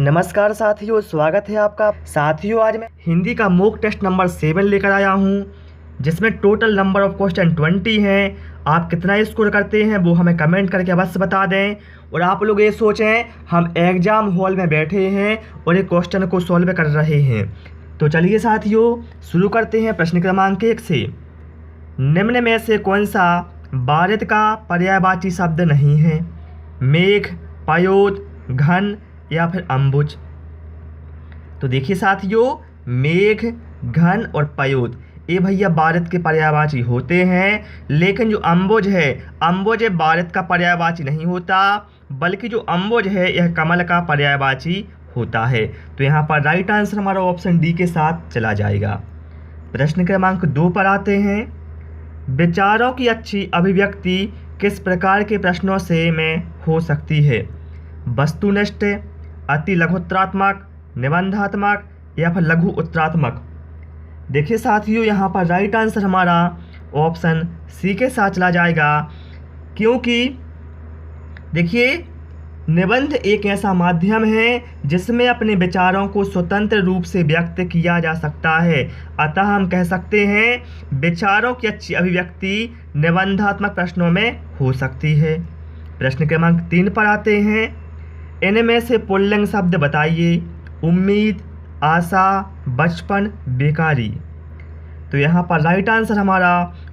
नमस्कार साथियों, स्वागत है आपका। साथियों, आज मैं हिंदी का मॉक टेस्ट नंबर 7 लेकर आया हूँ, जिसमें टोटल नंबर ऑफ क्वेश्चन 20 हैं। आप कितना स्कोर करते हैं वो हमें कमेंट करके अवश्य बता दें। और आप लोग ये सोचें, हम एग्जाम हॉल में बैठे हैं और एक क्वेश्चन को सॉल्व कर रहे हैं। तो चलिए साथियों, शुरू करते हैं प्रश्न क्रमांक 1 से। निम्न में से कौन सा बारिश का पर्यायवाची शब्द नहीं है? मेघ, पयोद, घन या फिर अम्बुज। तो देखिए साथियों, मेघ, घन और पयोद ये भैया बारिश के पर्यायवाची होते हैं, लेकिन जो अम्बुज है, अम्बुज बारिश का पर्यायवाची नहीं होता, बल्कि जो अम्बुज है यह कमल का पर्यायवाची होता है। तो यहाँ पर राइट आंसर हमारा ऑप्शन डी के साथ चला जाएगा। प्रश्न क्रमांक 2 पर आते हैं। विचारों की अच्छी अभिव्यक्ति किस प्रकार के प्रश्नों से में हो सकती है? वस्तुनिष्ठ, अति लघुत्तरात्मक, निबंधात्मक या फिर लघु उत्तरात्मक। देखिए साथियों, यहाँ पर राइट आंसर हमारा ऑप्शन सी के साथ चला जाएगा, क्योंकि देखिए निबंध एक ऐसा माध्यम है जिसमें अपने विचारों को स्वतंत्र रूप से व्यक्त किया जा सकता है। अतः हम कह सकते हैं विचारों की अच्छी अभिव्यक्ति निबंधात्मक प्रश्नों में हो सकती है। प्रश्न क्रमांक 3 पर आते हैं। इनमें से पुल्लिंग शब्द बताइए। उम्मीद, आशा, बचपन, बेकारी। तो यहाँ पर राइट आंसर हमारा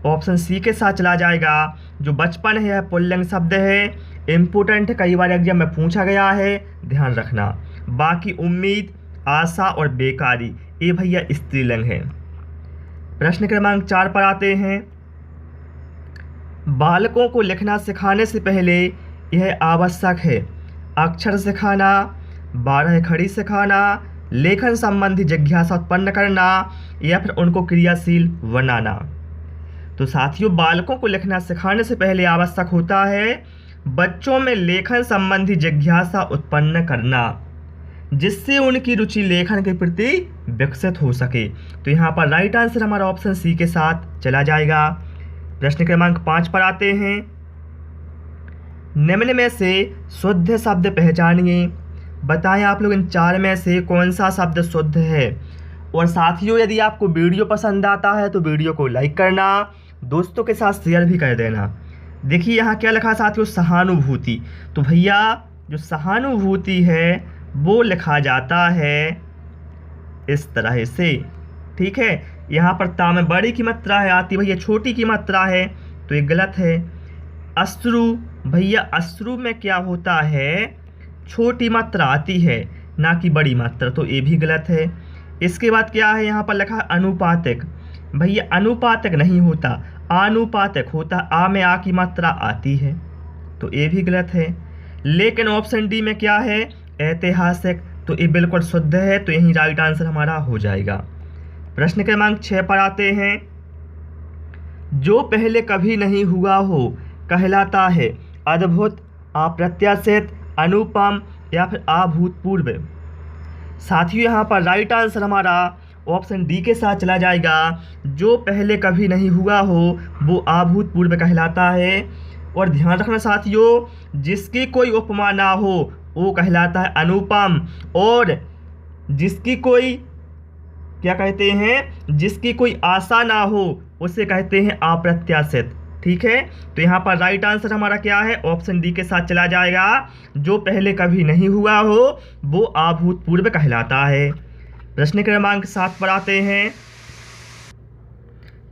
ऑप्शन सी के साथ चला जाएगा। जो बचपन है यह पुल्लिंग शब्द है, इम्पोर्टेंट है, कई बार एग्जाम में पूछा गया है, ध्यान रखना। बाकी उम्मीद, आशा और बेकारी ये भैया स्त्रीलिंग है। प्रश्न क्रमांक 4 पर आते हैं। बालकों को लिखना सिखाने से पहले यह आवश्यक है: अक्षर सिखाना, 12 खड़ी सिखाना, लेखन संबंधी जिज्ञासा उत्पन्न करना या फिर उनको क्रियाशील बनाना। तो साथियों, बालकों को लिखना सिखाने से पहले आवश्यक होता है बच्चों में लेखन संबंधी जिज्ञासा उत्पन्न करना, जिससे उनकी रुचि लेखन के प्रति विकसित हो सके। तो यहाँ पर राइट आंसर हमारा ऑप्शन सी के साथ चला जाएगा। प्रश्न क्रमांक 5 पर आते हैं। निम्न में से शुद्ध शब्द पहचानिए। बताएं आप लोग इन 4 में से कौन सा शब्द शुद्ध है। और साथियों, यदि आपको वीडियो पसंद आता है तो वीडियो को लाइक करना, दोस्तों के साथ शेयर भी कर देना। देखिए यहाँ क्या लिखा साथियों, सहानुभूति। तो भैया जो सहानुभूति है वो लिखा जाता है इस तरह से, ठीक है। यहाँ पर ता में बड़ी की मात्रा है आती, भैया छोटी की मात्रा है, तो ये गलत है। अश्रु, भैया अश्रु में क्या होता है, छोटी मात्रा आती है, ना कि बड़ी मात्रा, तो ये भी गलत है। इसके बाद क्या है, यहाँ पर लिखा है अनुपातिक। भैया अनुपातिक नहीं होता, आनुपातिक होता, आ में आ की मात्रा आती है, तो ये भी गलत है। लेकिन ऑप्शन डी में क्या है, ऐतिहासिक, तो ये बिल्कुल शुद्ध है, तो यही राइट आंसर हमारा हो जाएगा। प्रश्न क्रमांक 6 पर आते हैं। जो पहले कभी नहीं हुआ हो कहलाता है अद्भुत, अप्रत्याशित, अनुपम या फिर अभूतपूर्व। साथियों, यहाँ पर राइट आंसर हमारा ऑप्शन डी के साथ चला जाएगा। जो पहले कभी नहीं हुआ हो वो अभूतपूर्व कहलाता है। और ध्यान रखना साथियों, जिसकी कोई उपमा ना हो वो कहलाता है अनुपम, और जिसकी कोई क्या कहते हैं, जिसकी कोई आशा ना हो उसे कहते हैं अप्रत्याशित, ठीक है। तो यहाँ पर राइट आंसर हमारा क्या है, ऑप्शन डी के साथ चला जाएगा। जो पहले कभी नहीं हुआ हो वो अभूतपूर्व कहलाता है। प्रश्न क्रमांक 7 पर आते हैं।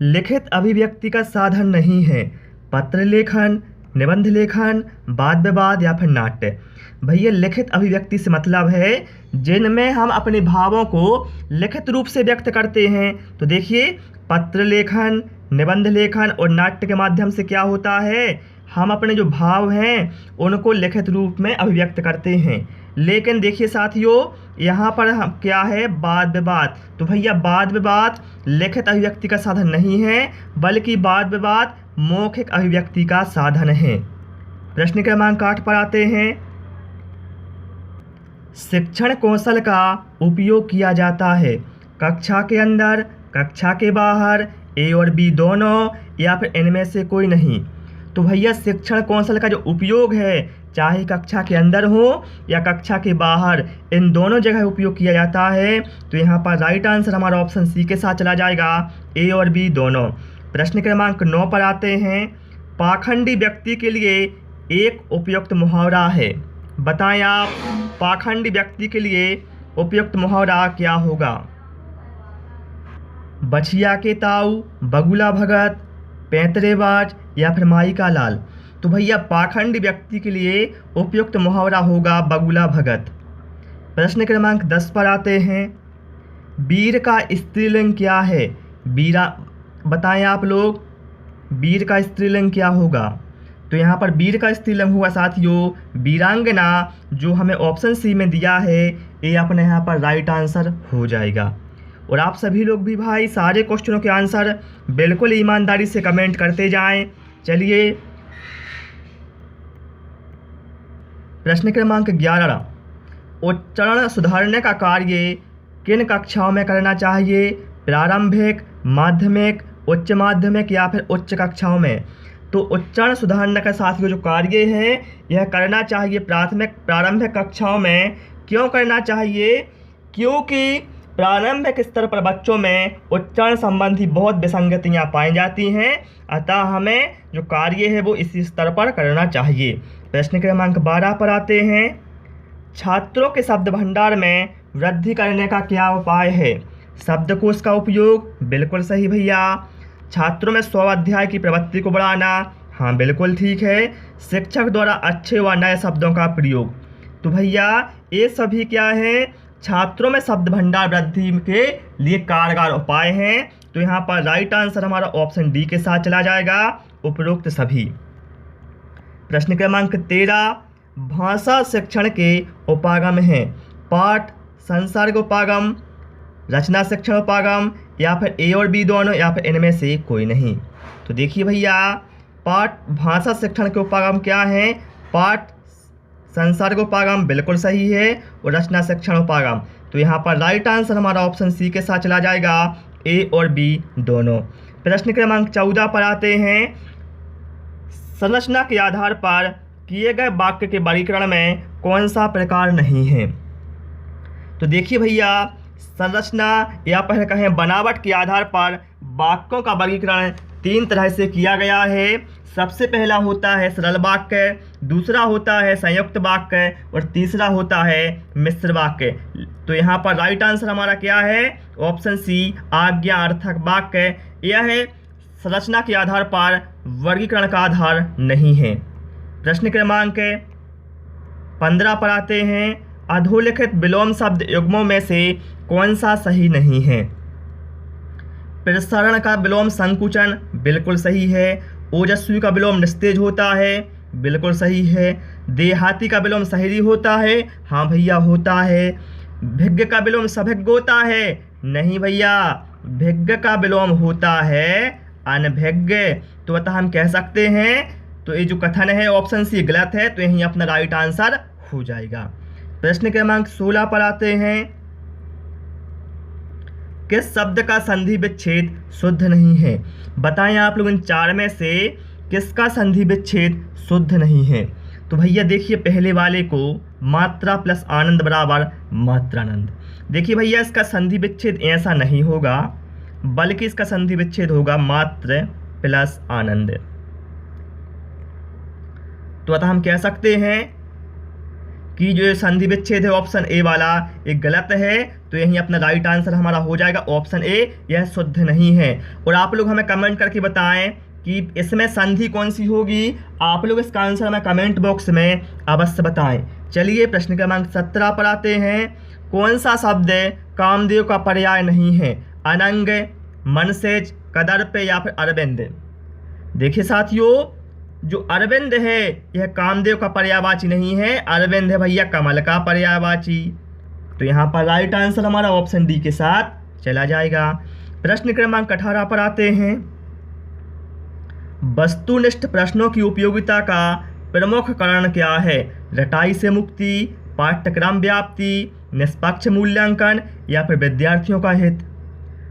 लिखित अभिव्यक्ति का साधन नहीं है: पत्र लेखन, निबंध लेखन, वाद विवाद या फिर नाट्य। भैया लिखित अभिव्यक्ति से मतलब है जिनमें हम अपने भावों को लिखित रूप से व्यक्त करते हैं। तो देखिए पत्र लेखन, निबंध लेखन और नाट्य के माध्यम से क्या होता है, हम अपने जो भाव हैं उनको लिखित रूप में अभिव्यक्त करते हैं। लेकिन देखिए साथियों, यहाँ पर हम क्या है, वाद विवाद। तो भैया वाद विवाद लिखित अभिव्यक्ति का साधन नहीं है, बल्कि वाद विवाद मौखिक अभिव्यक्ति का साधन है। प्रश्न क्रमांक 8 पर आते हैं। शिक्षण कौशल का उपयोग किया जाता है कक्षा के अंदर, कक्षा के बाहर, ए और बी दोनों, या फिर इनमें से कोई नहीं। तो भैया शिक्षण कौशल का जो उपयोग है चाहे कक्षा के अंदर हो या कक्षा के बाहर, इन दोनों जगह उपयोग किया जाता है। तो यहाँ पर राइट आंसर हमारा ऑप्शन सी के साथ चला जाएगा, ए और बी दोनों। प्रश्न क्रमांक 9 पर आते हैं। पाखंडी व्यक्ति के लिए एक उपयुक्त मुहावरा है, बताएं आप पाखंडी व्यक्ति के लिए उपयुक्त मुहावरा क्या होगा। बछिया के ताऊ, बगुला भगत, पैंतरेबाज या फिर माई का लाल। तो भैया पाखंडी व्यक्ति के लिए उपयुक्त मुहावरा होगा बगुला भगत। प्रश्न क्रमांक 10 पर आते हैं। वीर का स्त्रीलिंग क्या है, वीरा बताएं आप लोग, वीर का स्त्रीलिंग क्या होगा। तो यहाँ पर वीर का स्त्रीलिंग हुआ साथियों वीरांगना, जो हमें ऑप्शन सी में दिया है, ये अपने यहाँ पर राइट आंसर हो जाएगा। और आप सभी लोग भी भाई सारे क्वेश्चनों के आंसर बिल्कुल ईमानदारी से कमेंट करते जाएं। चलिए प्रश्न क्रमांक 11। उच्चारण सुधारने का कार्य किन कक्षाओं में करना चाहिए, प्रारंभिक, माध्यमिक, उच्च माध्यमिक या फिर उच्च कक्षाओं में। तो उच्चारण सुधारने का साथियों जो कार्य है यह करना चाहिए प्रारंभिक कक्षाओं में। क्यों करना चाहिए, क्योंकि प्रारंभिक स्तर पर बच्चों में उच्चारण संबंधी बहुत विसंगतियाँ पाई जाती हैं, अतः हमें जो कार्य है वो इसी स्तर पर करना चाहिए। प्रश्न क्रमांक 12 पर आते हैं। छात्रों के शब्द भंडार में वृद्धि करने का क्या उपाय है, शब्दकोश का उपयोग, बिल्कुल सही भैया। छात्रों में स्वाध्याय की प्रवृत्ति को बढ़ाना, हाँ बिल्कुल ठीक है। शिक्षक द्वारा अच्छे व नए शब्दों का प्रयोग। तो भैया ये सभी क्या है, छात्रों में शब्द भंडार वृद्धि के लिए कारगर उपाय हैं। तो यहाँ पर राइट आंसर हमारा ऑप्शन डी के साथ चला जाएगा, उपरोक्त सभी। प्रश्न क्रमांक 13। भाषा शिक्षण के उपागम हैं, पाठ, संसर्ग उपागम, रचना शिक्षण उपागम या फिर ए और बी दोनों या फिर इनमें से कोई नहीं। तो देखिए भैया पाठ भाषा शिक्षण के उपागम क्या है, पाठ, संसर्ग उपागम बिल्कुल सही है और रचना शिक्षण उपागम। तो यहाँ पर राइट आंसर हमारा ऑप्शन सी के साथ चला जाएगा, ए और बी दोनों। प्रश्न क्रमांक 14 पर आते हैं। संरचना के आधार पर किए गए वाक्य के वर्गीकरण में कौन सा प्रकार नहीं है। तो देखिए भैया संरचना या फिर कहें बनावट के आधार पर वाक्यों का वर्गीकरण 3 तरह से किया गया है। सबसे पहला होता है सरल वाक्य, दूसरा होता है संयुक्त वाक्य और तीसरा होता है मिश्र वाक्य। तो यहाँ पर राइट आंसर हमारा क्या है, ऑप्शन सी आज्ञार्थक वाक्य। यह है संरचना के आधार पर वर्गीकरण का आधार नहीं है। प्रश्न क्रमांक 15 पर आते हैं। अधोलिखित विलोम शब्द युग्मों में से कौन सा सही नहीं है। प्रसारण का विलोम संकुचन बिल्कुल सही है। ओजस्वी का विलोम निस्तेज होता है, बिल्कुल सही है। देहाती का विलोम शहरी होता है, हाँ भैया होता है। भिज्ञ का विलोम सभिज्ञ होता है, नहीं भैया, भिज्ञ का विलोम होता है अनभिज्ञ। तो अतः हम कह सकते हैं तो ये जो कथन है ऑप्शन सी गलत है, तो यही अपना राइट आंसर हो जाएगा। प्रश्न क्रमांक 16 पर आते हैं। किस शब्द का संधि विच्छेद शुद्ध नहीं है, बताएं आप लोग इन 4 में से किसका संधि विच्छेद शुद्ध नहीं है। तो भैया देखिए पहले वाले को मात्रा प्लस आनंद बराबर मात्रानंद। देखिए भैया इसका संधि विच्छेद ऐसा नहीं होगा, बल्कि इसका संधि विच्छेद होगा मात्र प्लस आनंद। तो अतः हम कह सकते हैं कि जो संधि विच्छेद है ऑप्शन ए वाला एक गलत है, तो यही अपना राइट आंसर हमारा हो जाएगा ऑप्शन ए, यह शुद्ध नहीं है। और आप लोग हमें कमेंट करके बताएं कि इसमें संधि कौन सी होगी। आप लोग इसका आंसर हमें कमेंट बॉक्स में अवश्य बताएं। चलिए प्रश्न क्रमांक 17 पर आते हैं। कौन सा शब्द कामदेव का पर्याय नहीं है, अनंग, मनसेज, कदर्प या फिर अरविंद। देखिए साथियों जो अरविंद है यह कामदेव का पर्यायवाची नहीं है, अरविंद है भैया कमल का पर्यायवाची। तो यहाँ पर राइट आंसर हमारा ऑप्शन डी के साथ चला जाएगा। प्रश्न क्रमांक 18 पर आते हैं। वस्तुनिष्ठ प्रश्नों की उपयोगिता का प्रमुख कारण क्या है, रटाई से मुक्ति, पाठ्यक्रम व्याप्ति, निष्पक्ष मूल्यांकन या फिर विद्यार्थियों का हित।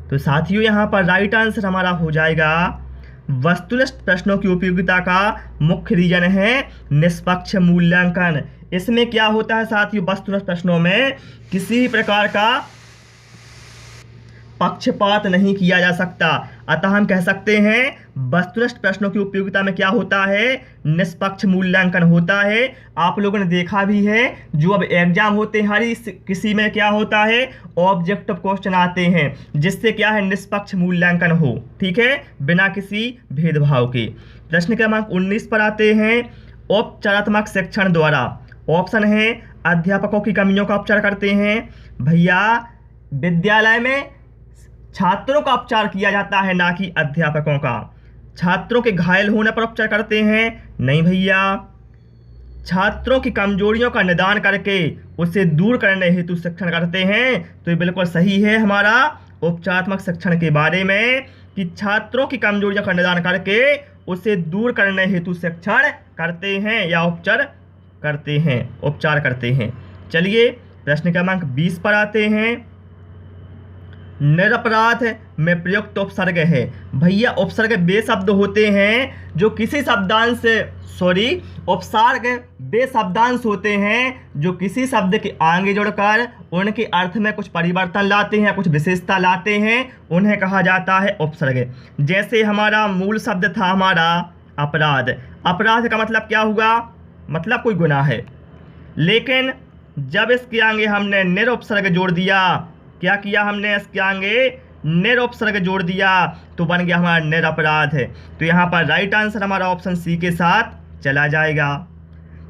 तो साथियों यहाँ पर राइट आंसर हमारा हो जाएगा वस्तुनिष्ठ प्रश्नों की उपयोगिता का मुख्य रीजन है निष्पक्ष मूल्यांकन। इसमें क्या होता है साथियों, वस्तुनिष्ठ प्रश्नों में किसी भी प्रकार का पक्षपात नहीं किया जा सकता। अतः हम कह सकते हैं वस्तुनिष्ठ प्रश्नों की उपयोगिता में क्या होता है, निष्पक्ष मूल्यांकन होता है। आप लोगों ने देखा भी है जो अब एग्जाम होते हैं हर किसी में क्या होता है, ऑब्जेक्टिव क्वेश्चन आते हैं जिससे क्या है निष्पक्ष मूल्यांकन हो, ठीक है, बिना किसी भेदभाव के। प्रश्न क्रमांक 19 पर आते हैं, औपचारात्मक शिक्षण द्वारा। ऑप्शन है अध्यापकों की कमियों का उपचार करते हैं। भैया विद्यालय में छात्रों का उपचार किया जाता है ना कि अध्यापकों का। छात्रों के घायल होने पर उपचार करते हैं, नहीं भैया। छात्रों की कमजोरियों का निदान करके उसे दूर करने हेतु शिक्षण करते हैं। तो ये बिल्कुल सही है हमारा उपचारात्मक शिक्षण के बारे में कि छात्रों की कमजोरियों का निदान करके उसे दूर करने हेतु शिक्षण करते हैं या उपचार करते हैं। चलिए प्रश्न क्रमांक 20 पर आते हैं, निरपराध में प्रयुक्त उपसर्ग है। भैया उपसर्ग वे शब्द होते हैं जो किसी शब्दांश उपसर्ग वे शब्दांश होते हैं जो किसी शब्द के आगे जुड़कर उनके अर्थ में कुछ परिवर्तन लाते हैं, कुछ विशेषता लाते हैं, उन्हें कहा जाता है उपसर्ग। जैसे हमारा मूल शब्द था हमारा अपराध। अपराध का मतलब क्या हुआ, मतलब कोई गुनाह है, लेकिन जब इसके आगे हमने निरुपसर्ग जोड़ दिया, क्या किया हमने, इसके आगे निरुपसर्ग जोड़ दिया तो बन गया हमारा निरपराध है। तो यहाँ पर राइट आंसर हमारा ऑप्शन सी के साथ चला जाएगा।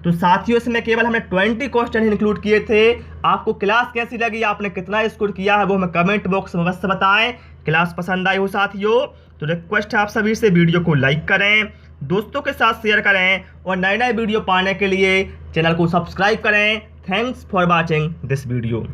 तो साथियों इसमें केवल हमने 20 क्वेश्चन इंक्लूड किए थे। आपको क्लास कैसी लगी, आपने कितना स्कोर किया है वो हमें कमेंट बॉक्स में अवश्य बताएं। क्लास पसंद आई हो साथियों तो रिक्वेस्ट है आप सभी से वीडियो को लाइक करें, दोस्तों के साथ शेयर करें और नए नए वीडियो पाने के लिए चैनल को सब्सक्राइब करें। Thanks for watching this video.